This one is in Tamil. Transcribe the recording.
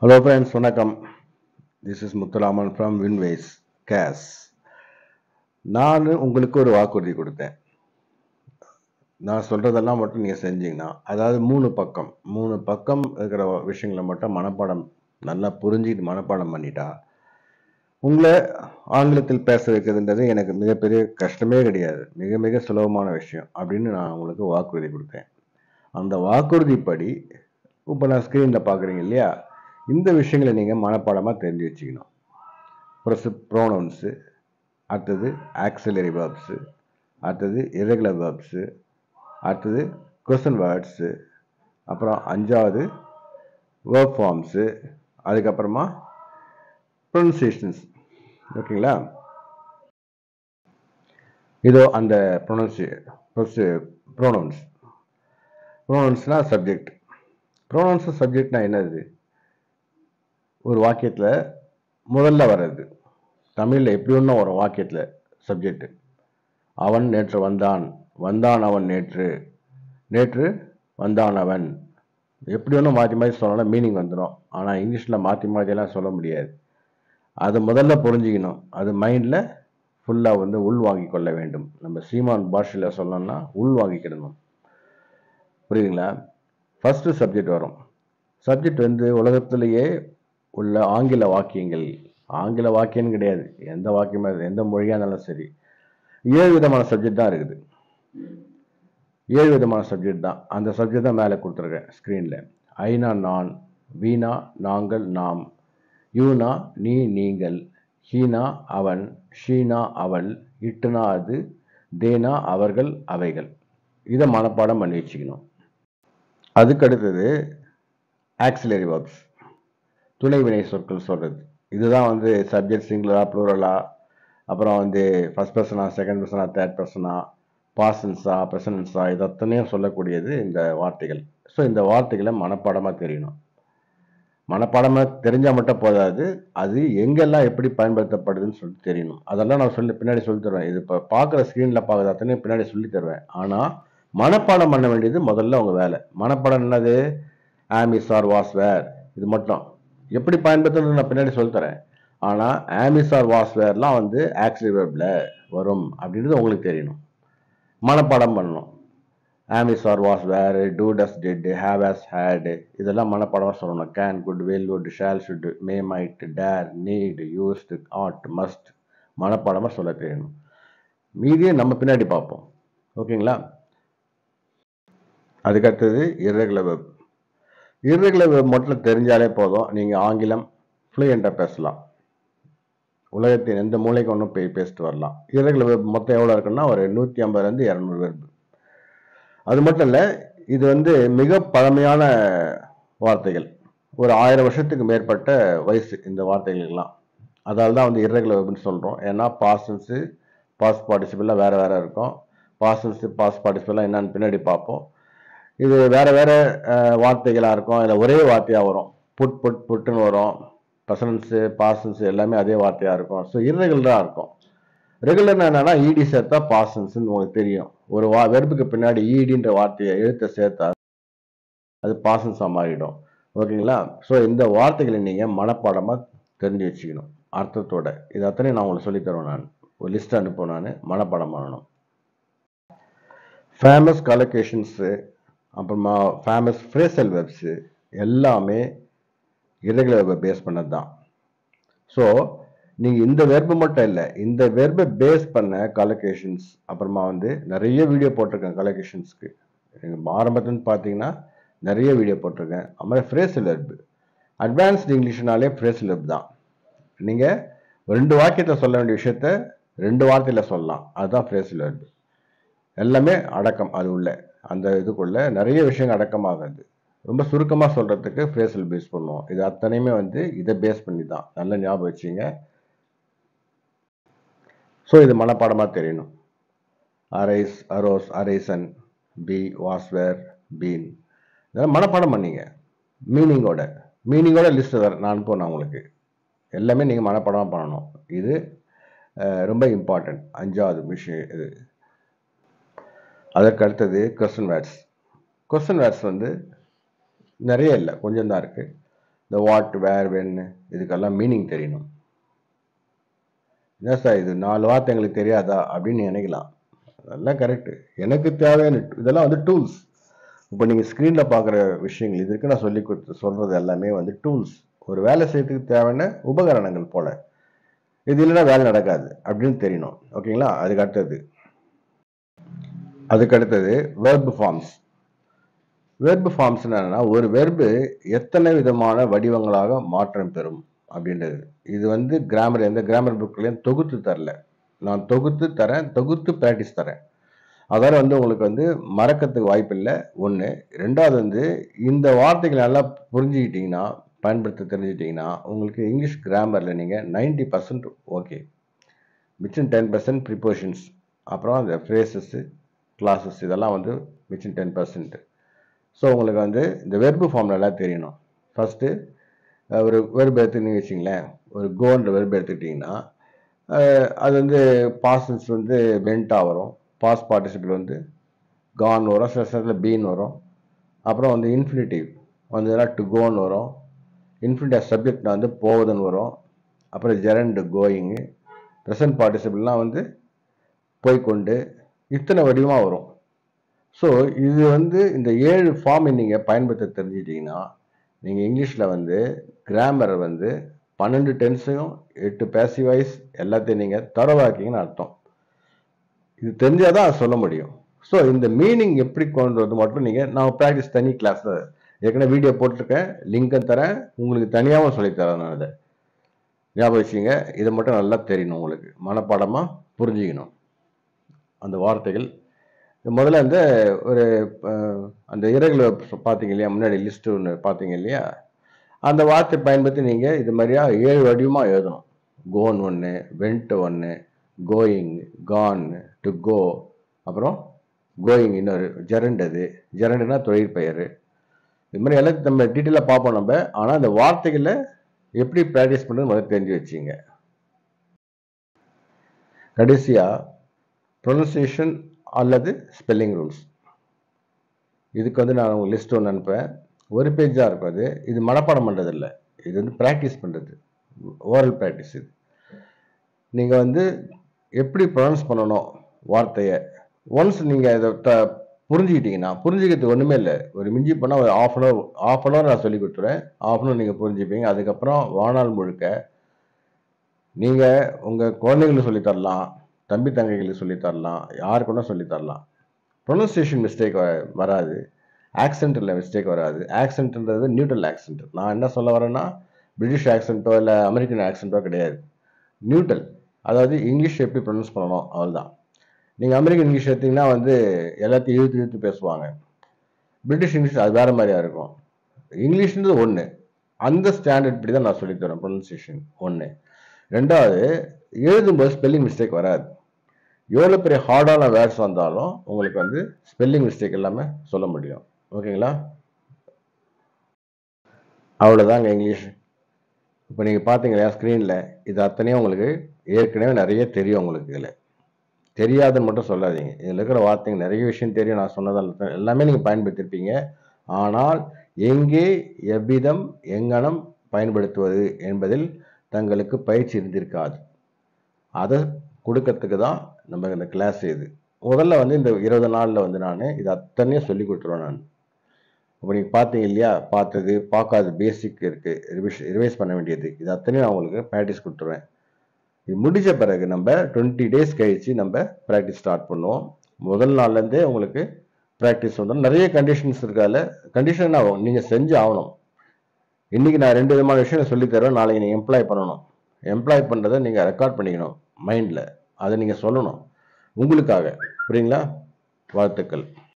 Hello friends, வணக்கம். This is Muthuraman from Winways CAS. நான் உங்களுக்கு ஒரு வாக்குறுதி கொடுத்தேன். நான் சொல்றதெல்லாம் மட்டும் நீங்க செஞ்சீங்கன்னா, அதாவது மூணு பக்கம் இருக்கிற விஷயங்களை மட்டும் மனப்பாடம் நல்லா புரிஞ்சுட்டு மனப்பாடம் பண்ணிட்டா, உங்களை ஆங்கிலத்தில் பேச வைக்கிறதுன்றது எனக்கு மிகப்பெரிய கஷ்டமே கிடையாது. மிக மிக சுலபமான விஷயம் அப்படின்னு நான் உங்களுக்கு வாக்குறுதி கொடுத்தேன். அந்த வாக்குறுதிப்படி இப்போ நான் ஸ்க்ரீனில் பார்க்குறீங்க இல்லையா, இந்த விஷயங்களை நீங்கள் மனப்பாடமாக தெரிஞ்சு வச்சுக்கணும். ப்ரோனவுன்ஸு, அடுத்தது ஆக்சிலரி வேர்ப்ஸு, அடுத்தது இரெகுலர் வேர்ப்ஸு, அடுத்தது கொஸ்டின் வேர்ட்ஸு, அப்புறம் 5வது வேர்ப் ஃபார்ம்ஸு, அதுக்கப்புறமா ப்ரொனன்சியேஷன்ஸ். ஓகேங்களா? இதோ அந்த ப்ரோனவுன்ஸ்னா சப்ஜெக்ட். ப்ரோனவுன்ஸ் சப்ஜெக்ட்னா என்னது? ஒரு வாக்கியத்தில் முதல்ல வர்றது. தமிழில் எப்படி ஒன்றும் வரும் வாக்கியத்தில் சப்ஜெக்ட். அவன் நேற்று வந்தான், வந்தான் அவன் நேற்று, நேற்று வந்தான் அவன். எப்படி ஒன்றும் மாற்றி மாற்றி சொன்னாலும் மீனிங் வந்துடும். ஆனால் இங்கிலீஷில் மாற்றி மாற்றியெல்லாம் சொல்ல முடியாது. அது முதல்ல புரிஞ்சிக்கணும். அது மைண்டில் ஃபுல்லாக உள்வாங்கி கொள்ள வேண்டும். நம்ம சீமான் பாஷையில் சொல்லணும்னா உள்வாங்கிக்கிடணும். புரியுதுங்களா? ஃபஸ்ட்டு சப்ஜெக்ட் வரும். சப்ஜெக்ட் உலகத்திலேயே உள்ள ஆங்கில வாக்கியம்னு கிடையாது, எந்த வாக்கியமாக எந்த மொழியாக இருந்தாலும் சரி, 7 விதமான சப்ஜெக்ட் தான் இருக்குது. 7 விதமான சப்ஜெக்ட் தான். அந்த சப்ஜெக்ட் தான் மேலே கொடுத்துருக்கேன் ஸ்க்ரீனில். ஐனா நான், வீணா நாங்கள் நாம், யூனா நீ நீங்கள், ஹீனா அவன், ஷீனா அவள், இட்டுனா அது, தேனா அவர்கள் அவைகள். இதை மனப்பாடம் பண்ணி வச்சுக்கணும். அதுக்கு அடுத்தது ஆக்சிலரி வேர்ப்ஸ், துணை வினை சொற்கள் சொல்கிறது. இதுதான் சப்ஜெக்ட் சிங்குலரா ப்ளூரலா, அப்புறம் ஃபர்ஸ்ட் பர்சனா, செகண்ட் பர்சனா, தேர்ட் பர்சனா, பாசன்ஸா, ப்ரெசன்ஸா, இது அத்தனையும் சொல்லக்கூடியது இந்த வார்த்தைகள். ஸோ இந்த வார்த்தைகளை மனப்பாடமாக தெரியணும். மனப்பாடமாக தெரிஞ்சால் மட்டும் போதாது, அது எங்கெல்லாம் எப்படி பயன்படுத்தப்படுதுன்னு சொல்லிட்டு தெரியணும். அதெல்லாம் நான் பின்னாடி சொல்லி தருவேன். இது இப்போ பார்க்குற ஸ்க்ரீனில் பார்க்குறது அத்தனையும் பின்னாடி சொல்லி தருவேன். ஆனால் மனப்பாடம் பண்ண வேண்டியது முதல்ல உங்கள் வேலை. மனப்பாடம் என்னது? ஆம், இஸ், ஆர், வாஸ், வேர். இது மட்டும் எப்படி பயன்படுத்துறது நான் பின்னாடி சொல்லித்தரேன். ஆனால் ஆமிஸ் ஆர் வாஸ் வேர்லாம் ஆக்சிலரி வேர்ப்ல வரும் அப்படின்றது உங்களுக்கு தெரியணும். மனப்பாடம் பண்ணணும். Am is are was were, do does did, have has had, இதெல்லாம் மனப்பாடமாக சொல்லணும். Can, could, will, would, shall, should, may, might, dare, need, used, ought, must மனப்பாடமாக சொல்ல தெரியணும். மீதியை நம்ம பின்னாடி பார்ப்போம். ஓகேங்களா? அதுக்கடுத்தது இர்ரெகுலர் வெர்ப். இர்ரெகுலர் வெர்ப் மட்டும் தெரிஞ்சாலே போதும், நீங்கள் ஆங்கிலம் ஃப்ளூயண்ட்டாக பேசலாம். உலகத்தின் எந்த மூலைக்கு ஒன்றும் போய் பேசிட்டு வரலாம். இர்ரெகுலர் வெர்ப் மொத்தம் எவ்வளோ இருக்குன்னா ஒரு 150 200 வெர்ப். அது மட்டும் இல்லை, இது மிக பழமையான வார்த்தைகள். ஒரு 1000 வருஷத்துக்கு மேற்பட்ட வயசு இந்த வார்த்தைகளுக்கெல்லாம். அதால் தான் இர்ரெகுலர் வெர்ப்னு சொல்கிறோம். ஏன்னா பாஸ்டன்ஸு, பாஸ்ட் பார்ட்டிசிபிள்லாம் வேறு வேறு இருக்கும். பாஸ்டன்ஸு, பாஸ்ட் பார்ட்டிசிபிள்லாம் என்னன்னு பின்னாடி பார்ப்போம். இது வேறு வேறு வார்த்தைகளாக இருக்கும். இதில் ஒரே வார்த்தையாக வரும். புட்டுன்னு வரும். ப்ரெசன்ஸு, பாஸ்டன்ஸு எல்லாமே அதே வார்த்தையாக இருக்கும். ஸோ இர்ரெகுலராக இருக்கும். ரெகுலர்னா என்னன்னா ஈடி சேர்த்தா பாசன்ஸ்ன்னு உங்களுக்கு தெரியும். ஒரு வெர்புக்கு பின்னாடி ஈடின்ற வார்த்தையை எழுத்தை சேர்த்தா அது பாசன்ஸாக மாறிடும். ஓகேங்களா? ஸோ இந்த வார்த்தைகளை நீங்கள் மனப்பாடமாக தெரிஞ்சு வச்சுக்கணும் அர்த்தத்தோட. இது அத்தனையும் நான் உங்களுக்கு சொல்லித் தருவேன். நான் ஒரு லிஸ்ட் அனுப்புவேன். நான் மனப்பாடம் பண்ணணும். ஃபேமஸ் கலோகேஷன்ஸு, அப்புறமா ஃபேமஸ் ஃப்ரேசல் வெர்ப்ஸு எல்லாமே இர்ரெகுலர் வெர்பை பேஸ் பண்ணது தான். ஸோ நீங்கள் இந்த வெர்பு மட்டும் இல்லை, இந்த வெர்பை பேஸ் பண்ண கலோகேஷன்ஸ் அப்புறமா நிறைய வீடியோ போட்டிருக்கேன். கலோகேஷன்ஸ்க்கு ஆரம்பத்துன்னு பார்த்தீங்கன்னா நிறைய வீடியோ போட்டிருக்கேன். அப்புறம் ஃப்ரேசல் வெர்பு, அட்வான்ஸ்டு இங்கிலீஷ்னாலே ஃப்ரேசல் வெர்ப் தான். நீங்கள் 2 வாக்கியத்தை சொல்ல வேண்டிய விஷயத்த 2 வார்த்தையில் சொல்லலாம். அதுதான் ஃப்ரேசல் வெர்பு. எல்லாமே அடக்கம். அது உள்ள அந்த இதுக்குள்ள நிறைய விஷயங்கள் அடக்கமாகுது. ரொம்ப சுருக்கமாக சொல்கிறதுக்கு ஃப்ரேசல் பேஸ் பண்ணுவோம். இது அத்தனையுமே இதை பேஸ் பண்ணி தான். நல்ல ஞாபகம் வச்சுங்க. ஸோ இது மனப்பாடமாக தெரியணும். Arise, arose, arisen, be, was were, been, இதெல்லாம் மனப்பாடம் பண்ணிங்க. மீனிங்கோட லிஸ்ட் நான் அனுப்புவேன் உங்களுக்கு. எல்லாமே நீங்கள் மனப்பாடமாக பண்ணணும். இது ரொம்ப இம்பார்ட்டன்ட் 5வது விஷயம் இது. அதற்கு அடுத்தது கொஸ்டின் வேர்ட்ஸ். கொஸ்டின் வேர்ட்ஸ் நிறைய இல்லை, கொஞ்சம் தான் இருக்குது. இந்த வாட், வேர், வென் இதுக்கெல்லாம் மீனிங் தெரியணும். என்ன சார் இது 4 வார்த்தை எங்களுக்கு தெரியாதா அப்படின்னு நினைக்கலாம். அதெல்லாம் கரெக்டு. எனக்கு தேவையான இதெல்லாம் வந்து டூல்ஸ். இப்போ நீங்கள் ஸ்க்ரீனில் பார்க்குற விஷயங்கள் இதுக்கு நான் சொல்கிறது எல்லாமே வந்து டூல்ஸ். ஒரு வேலை செய்யறதுக்கு தேவையான உபகரணங்கள் போல. இது இல்லைன்னா வேலை நடக்காது அப்படின்னு தெரியணும். ஓகேங்களா? அதுக்கு அடுத்தது வெர்பு ஃபார்ம்ஸ். வெர்பு ஃபார்ம்ஸ் என்னன்னா, ஒரு வெர்பு எத்தனை விதமான வடிவங்களாக மாற்றம் பெறும் அப்படின்றது. இது வந்து எந்த கிராமர் புக்லையும் தொகுத்து தரல. நான் தொகுத்து ப்ராக்டிஸ் தரேன். அதால வந்து உங்களுக்கு வந்து மறக்கிறதுக்கு வாய்ப்பு இல்லை. 1. 2வது வந்து இந்த வார்த்தைகளை நல்லா புரிஞ்சுக்கிட்டீங்கன்னா, பயன்படுத்த தெரிஞ்சுக்கிட்டீங்கன்னா, உங்களுக்கு இங்கிலீஷ் கிராமரில் நீங்கள் 90% ஓகே. மிச்சம் 10% ப்ரிப்போஷன்ஸ், அப்புறம் அந்த ஃப்ரேசஸ்ஸு, கிளாஸஸ் இதெல்லாம் வந்து மிச்சம் 10%. ஸோ உங்களுக்கு வந்து இந்த வெர்பு ஃபார்ம் நல்லா தெரியணும். ஃபஸ்ட்டு ஒரு வெர்பு எடுத்துக்கிட்டீங்கன்னு வச்சிங்களேன். ஒரு கோன்ற வெர்பு எடுத்துக்கிட்டிங்கன்னா, அது வந்து பாஸ்டன்ஸ் வந்து வென்ட்டாக வரும். பாஸ்ட் பார்ட்டிசிபிள் வந்து கான் வரும். சில நேரத்தில் பீன் வரும். அப்புறம் வந்து இன்ஃபினிட்டிவ் வந்ததுன்னா டு கோன்னு வரும். இன்ஃபினிட்டிவ் சப்ஜெக்ட்னா வந்து போவதுன்னு வரும். அப்புறம் ஜெரண்டு கோயிங்கு. ப்ரெசன்ட் பார்ட்டிசிபிள்லாம் வந்து போய்கொண்டு இத்தனை வடிவமாக வரும். ஸோ இது வந்து இந்த 7 ஃபார்மை நீங்கள் பயன்படுத்த தெரிஞ்சிட்டிங்கன்னா, நீங்கள் இங்கிலீஷில் வந்து கிராமரை வந்து 12 டென்ஸையும் 8 பேசிவ் வாய்ஸ் எல்லாத்தையும் நீங்கள் தரவாக்கிங்கன்னு அர்த்தம். இது தெரிஞ்சால் தான் சொல்ல முடியும். ஸோ இந்த மீனிங் எப்படி கொண்டு வந்து மட்டும் நீங்கள் நான் ப்ராக்டிஸ் தனி கிளாஸில் ஏற்கனவே வீடியோ போட்டிருக்கேன், லிங்கை தரேன். உங்களுக்கு தனியாகவும் சொல்லித்தரேன். நான் அதை ஞாபகம் வச்சுங்க. இதை மட்டும் நல்லா தெரியணும். உங்களுக்கு மனப்பாடமாக புரிஞ்சிக்கணும் அந்த வார்த்தைகள். முதல்ல அந்த ஒரு அந்த இறகுல பார்த்தீங்க இல்லையா, முன்னாடி லிஸ்ட்டு ஒன்று பார்த்தீங்க இல்லையா, அந்த வார்த்தை பயன்படுத்தி நீங்கள் இது மாதிரியா 7 வடிவமாக எழுதணும். கோன் 1, வென்ட் 1, கோயிங், கான், டு கோ, அப்புறம் கோயிங் இன்னொரு, ஜெரண்டுனா தொழிற்பெயர். இது மாதிரி எல்லாம் நம்ம டீட்டெயிலாக பார்ப்போம் நம்ம. ஆனால் அந்த வார்த்தைகளை எப்படி ப்ராக்டிஸ் பண்ணுறது முதல்ல தெரிஞ்சு வச்சுங்க. கடைசியாக ப்ரொனன்சியேஷன் அல்லது ஸ்பெல்லிங் ரூல்ஸ். இதுக்கு வந்து நான் உங்களுக்கு லிஸ்ட் ஒன்று அனுப்பேன். ஒரு பேஜ் தான் இருக்கும். இது மனப்பாடம் பண்ணுறது இல்லை, இது வந்து ப்ராக்டிஸ் பண்ணுறது, ஓரல் ப்ராக்டிஸ். இது நீங்கள் வந்து எப்படி ப்ரொனவுன்ஸ் பண்ணணும் வார்த்தையை ஒன்ஸ் நீங்கள் இதை புரிஞ்சுக்கிட்டீங்கன்னா, புரிஞ்சுக்கிறதுக்கு ஒன்றுமே இல்லை. ஒரு மிஞ்சி போனால் ஒரு ஆஃப் அன் ஹவர் நான் சொல்லி கொடுத்துருவேன். ஆஃப் அன் ஹவர் நீங்கள் புரிஞ்சுப்பீங்க. அதுக்கப்புறம் வாழ்நாள் முழுக்க நீங்கள் உங்கள் குழந்தைங்களுக்கு சொல்லித்தரலாம், தம்பி தங்கைகளுக்கு சொல்லித்தரலாம், யாருக்கு வேணால் சொல்லித்தரலாம். ப்ரொனன்சியேஷன் மிஸ்டேக் வராது, ஆக்சென்ட்டில் மிஸ்டேக் வராது. ஆக்சென்ட்ன்றது நியூட்ரல் ஆக்சென்ட். நான் என்ன சொல்ல வரேன்னா, பிரிட்டிஷ் ஆக்சென்ட்டோ இல்லை அமெரிக்கன் ஆக்சென்ட்டோ கிடையாது. நியூட்ரல், அதாவது இங்கிலீஷ் எப்படி ப்ரொனவுன்ஸ் பண்ணணும் அவ்வளோதான். நீங்கள் அமெரிக்கன் இங்கிலீஷ் எடுத்திங்கன்னா வந்து எல்லாத்தையும் இழுத்து பேசுவாங்க. பிரிட்டிஷ் இங்கிலீஷ் அது வேறு மாதிரியாக இருக்கும். இங்கிலீஷ்ன்றது ஒன்று, அந்த ஸ்டாண்டர்ட் படி தான் நான் சொல்லித்தரேன். ப்ரொனன்சியேஷன் 1. 2வது, எழுதும்போது ஸ்பெல்லிங் மிஸ்டேக் வராது. எவ்வளோ பெரிய ஹார்டான வேர்ட்ஸ் வந்தாலும் உங்களுக்கு வந்து ஸ்பெல்லிங் மிஸ்டேக் எல்லாமே சொல்ல முடியும். ஓகேங்களா? அவ்வளோதாங்க இங்கிலீஷ். இப்போ நீங்கள் பார்த்தீங்களா ஸ்க்ரீனில், இது அத்தனையும் உங்களுக்கு ஏற்கனவே நிறைய தெரியும். உங்களுக்கு இதில் தெரியாதுன்னு மட்டும் சொல்லாதீங்க. இதில் இருக்கிற வார்த்தைங்க நிறைய விஷயம் தெரியும். நான் சொன்னதால் எல்லாமே நீங்கள் பயன்படுத்தியிருப்பீங்க. ஆனால் எங்கே, எவ்விதம், எங்கனம் பயன்படுத்துவது என்பதில் தங்களுக்கு பயிற்சி இருந்திருக்காது. அதை கொடுக்கறதுக்கு தான் நம்ம இந்த கிளாஸ். இது முதல்ல வந்து இந்த 20 நாளில் வந்து நான் இது அத்தனையும் சொல்லி கொடுத்துருவேன். நான் இப்போ நீங்கள் பார்த்தீங்க இல்லையா, பார்க்காத பேசிக் இருக்குது, ரிவைஸ் பண்ண வேண்டியது, இது அத்தனையும் நான் உங்களுக்கு ப்ராக்டிஸ் கொடுத்துருவேன். இது முடிஞ்ச பிறகு நம்ம 20 days கழிச்சு நம்ம ப்ராக்டிஸ் ஸ்டார்ட் பண்ணுவோம். முதல் நாள்லேருந்தே உங்களுக்கு ப்ராக்டிஸ் வந்து நிறைய கண்டிஷன்ஸ் இருக்காது. கண்டிஷன் ஆகும், நீங்கள் செஞ்சு ஆகணும். இன்றைக்கி நான் 2 விதமான விஷயம் சொல்லித்தருவேன். நாளைக்கு நீங்கள் எம்ப்ளாய் பண்ணணும். எம்ப்ளாய் பண்ணுறதை நீங்கள் ரெக்கார்ட் பண்ணிக்கணும் மைண்டில். அதை நீங்கள் சொல்லணும் உங்களுக்காக. புரியுங்களா? வாழ்த்துக்கள்.